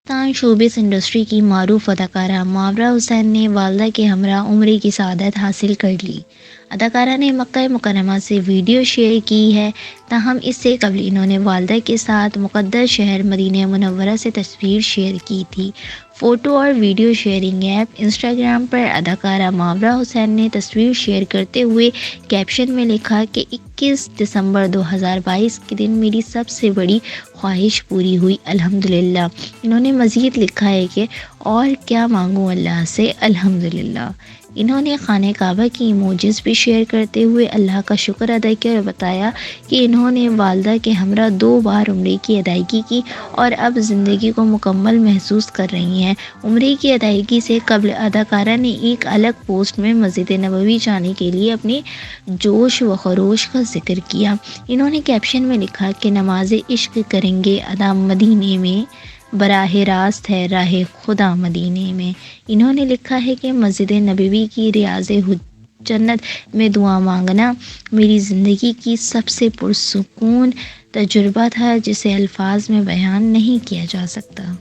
Pakistan showbiz industry کی معروف اداکارہ ماورا حسین نے والدہ کے ہمراہ عمرے کی سعادت حاصل کر لی۔ اداکارہ نے مکہ مکرمہ سے ویڈیو شیئر کی ہے، تاہم اس سے قبل انہوں نے والدہ کے ساتھ مقدس شہر مدینہ منورہ سے تصویر شیئر کی تھی۔ فوٹو اور ویڈیو شیئرنگ ایپ انسٹاگرام پر اداکارہ ماورا حسین نے تصویر شیئر کرتے ہوئے کیپشن میں لکھا کہ 21 دسمبر 2022 کے دن میری سب سے بڑی خواہش پوری ہوئی، الحمدللہ۔ انہوں نے مزید لکھا ہے کہ اور کیا مانگوں اللہ سے، الحمدللہ۔ انہوں نے خانہ کعبہ کی ایموجیز بھی شیئر کرتے ہوئے اللہ کا شکر ادا کیا اور بتایا کہ انہوں نے والدہ کے ہمراہ 2 بار عمرے کی ادائیگی کی اور اب زندگی کو مکمل محسوس کر رہی ہیں۔ عمرے کی ادائیگی سے قبل اداکارہ نے ایک الگ پوسٹ میں مسجد نبوی جانے کے لیے اپنے جوش و خروش کا ذکر کیا۔ انہوں نے کیپشن میں لکھا کہ نماز عشق کریں گے ادا مدینے میں، براہ راست ہے راہ خدا مدینے میں۔ انہوں نے لکھا ہے کہ مسجد نبوی کی ریاض جنت میں دعا مانگنا میری زندگی کی سب سے پرسکون تجربہ تھا، جسے الفاظ میں بیان نہیں کیا جا سکتا۔